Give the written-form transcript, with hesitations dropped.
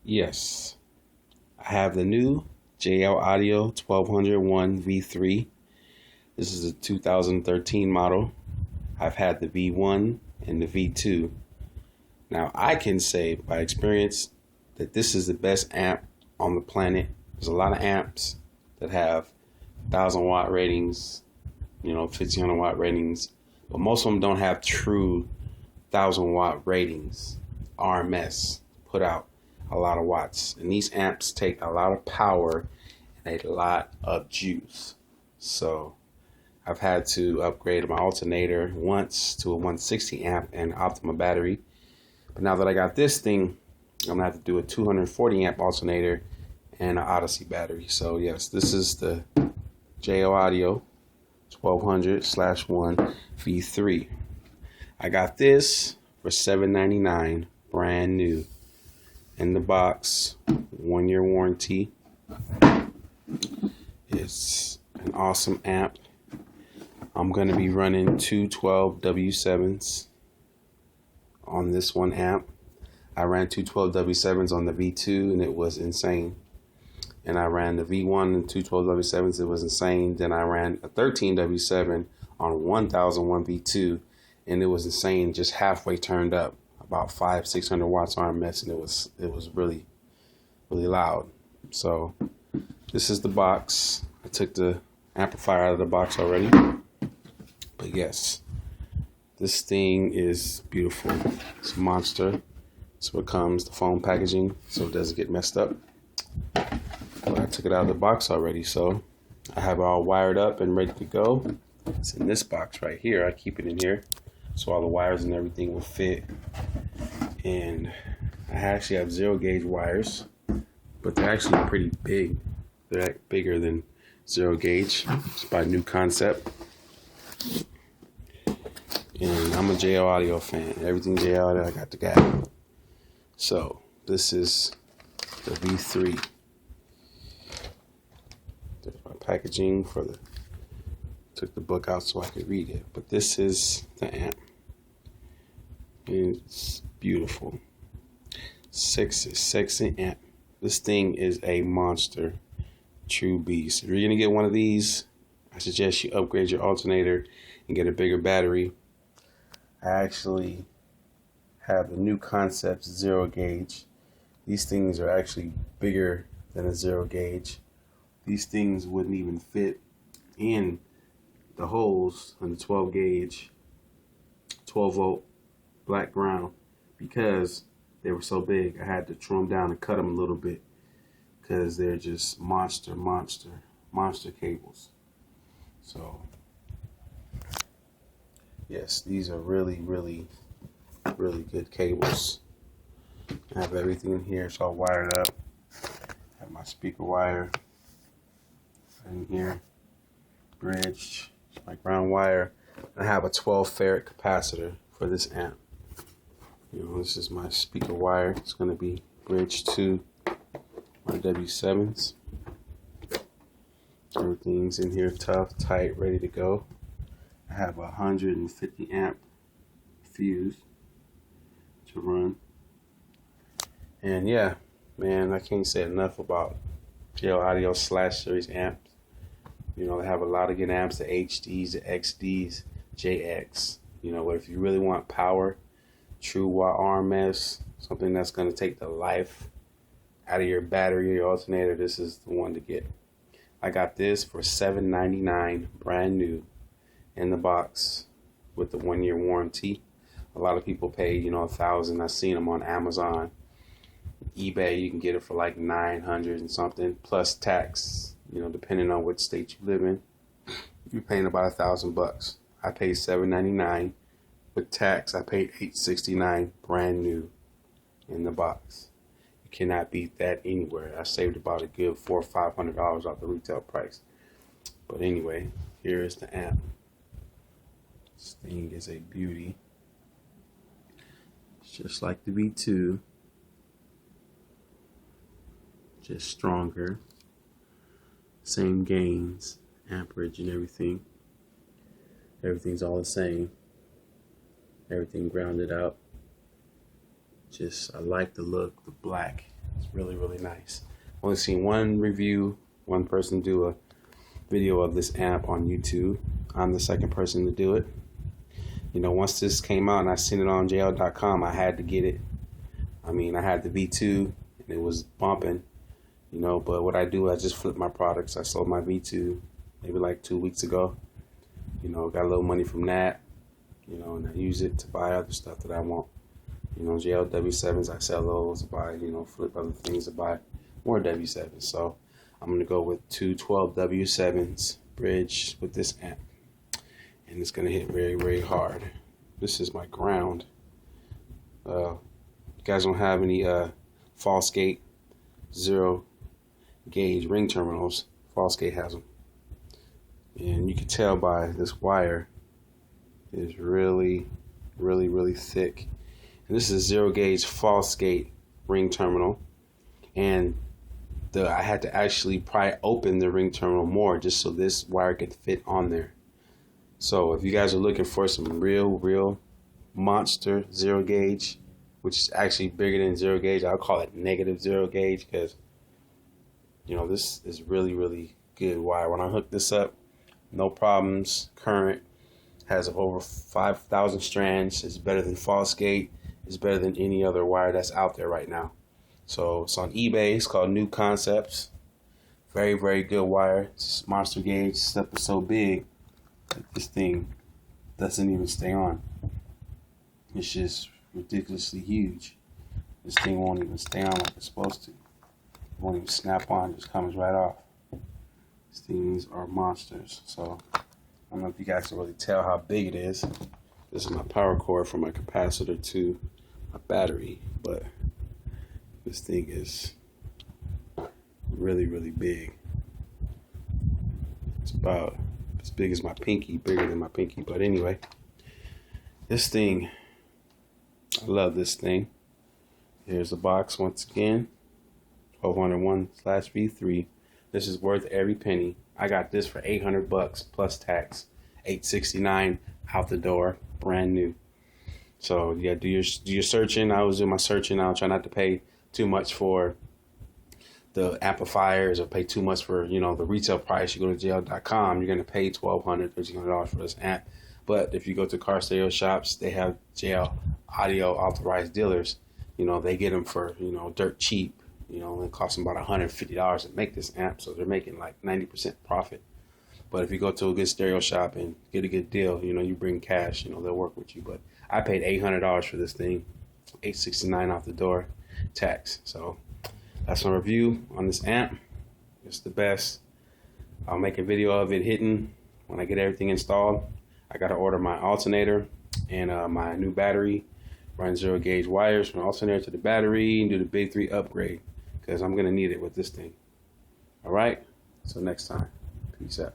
Yes, I have the new JL Audio 1201 V3. This is a 2013 model. I've had the V1 and the V2. Now I can say by experience that this is the best amp on the planet. There's a lot of amps that have 1,000-watt ratings, 1,500-watt ratings, but most of them don't have true 1,000-watt ratings. RMS put out a lot of watts, and these amps take a lot of power and a lot of juice. So I've had to upgrade my alternator once to a 160 amp and Optima battery, but now that I got this thing, I'm gonna have to do a 240 amp alternator and an Odyssey battery. So yes, this is the JL Audio 1200/1 V3. I got this for $7.99, brand new. In the box, 1-year warranty. It's an awesome amp. I'm going to be running two 12W7s on this one amp. I ran two 12W7s on the V2 and it was insane. And I ran the V1 and two 12W7s, it was insane. Then I ran a 13W7 on 1001 V2 and it was insane, just halfway turned up. About 500-600 watts RMS, and it was really loud. So this is the box. I took the amplifier out of the box already, but yes, this thing is beautiful. It's a monster. That's what comes, the foam packaging, so it doesn't get messed up. But I took it out of the box already, so I have it all wired up and ready to go. It's in this box right here. I keep it in here so all the wires and everything will fit. And I actually have 0 gauge wires, but they're actually pretty big. They're bigger than 0 gauge. It's by New Concept. And I'm a JL Audio fan. Everything JL Audio, I got the guy. So this is the V3. There's my packaging for the. Took the book out so I could read it. But this is the amp. It's beautiful. Sexy amp. This thing is a monster. True beast. If you're gonna get one of these, I suggest you upgrade your alternator and get a bigger battery. I actually have the New Concept 0 gauge. These things are actually bigger than a 0 gauge. These things wouldn't even fit in the holes on the 12 gauge 12 volt black ground because they were so big. I had to trim them down and cut them a little bit because they're just monster cables. So yes, these are really good cables. I have everything in here. It's all wired up. I have my speaker wire in here, bridged. My ground wire. I have a 12 farad capacitor for this amp. This is my speaker wire. It's going to be bridged to my W7s. Everything's in here tough, tight, ready to go. I have a 150 amp fuse to run. And yeah, man, I can't say enough about JL Audio Slash Series amps. They have a lot of good amps, the HDs, the XDs, JX. But if you really want power, true watt RMS, something that's going to take the life out of your battery or your alternator, this is the one to get. I got this for $7.99, brand new, in the box with the 1-year warranty. A lot of people pay, $1,000. I've seen them on Amazon, eBay. You can get it for like $900 and something plus tax. Depending on what state you live in, you're paying about $1,000. I paid $7.99 with tax. I paid $869, brand new, in the box. You cannot beat that anywhere. I saved about a good $400 or $500 off the retail price. But anyway, here is the amp. This thing is a beauty. It's just like the V2, just stronger. Same gains, amperage and everything. Everything's all the same. Everything grounded out. I like the look, the black. It's It's really, really nice. Only seen one review, one person do a video of this amp on YouTube. I'm the second person to do it. You know, once this came out and I seen it on JL.com, I had to get it. I mean, I had the V2 and it was bumping, you know, but what I do, I just flip my products. I sold my V2 maybe like 2 weeks ago. You know, got a little money from that, you know, and I use it to buy other stuff that I want. You know, JL W7s, I sell those, buy, you know, flip other things to buy more W7s. So I'm going to go with two 12 W7s bridge with this amp. And it's going to hit very, very hard. This is my ground. You guys don't have any false gate 0 gauge ring terminals. False gate has them. And you can tell by this wire is really, really, really thick. And this is 0 gauge false gate ring terminal. And I had to actually pry open the ring terminal more just so this wire could fit on there. So if you guys are looking for some real monster 0 gauge, which is actually bigger than 0 gauge, I'll call it negative 0 gauge, because you know this is really, really good wire. When I hook this up, no problems. Current has over 5,000 strands. It's better than false gate. It's better than any other wire that's out there right now. So it's on eBay. It's called New Concepts. Very, very good wire. It's monster gauge. Stuff is so big that this thing doesn't even stay on. It's just ridiculously huge. This thing won't even stay on like it's supposed to. It won't even snap on. It just comes right off. These things are monsters. So I don't know if you guys can really tell how big it is. This is my power cord from my capacitor to my battery, but this thing is really, really big. It's about as big as my pinky, bigger than my pinky. But anyway, this thing, I love this thing. Here's the box once again, 1201/V3. This is worth every penny. I got this for $800 plus tax, $869 out the door, brand new. So yeah, do your searching. I was doing my searching. I'll try not to pay too much for the amplifiers or pay too much for, you know, the retail price. You go to JL.com, you're going to pay $1,200, $1,300 for this amp. But if you go to car stereo shops, they have JL audio authorized dealers. You know, they get them for, you know, dirt cheap. You know, it costs them about $150 to make this amp, so they're making like 90% profit. But if you go to a good stereo shop and get a good deal, you know, you bring cash, you know, they'll work with you. But I paid $800 for this thing, $869 off the door, tax. So that's my review on this amp. It's the best. I'll make a video of it hitting when I get everything installed. I got to order my alternator and my new battery. Run 0 gauge wires from the alternator to the battery and do the big 3 upgrade, because I'm going to need it with this thing. All right? So next time. Peace out.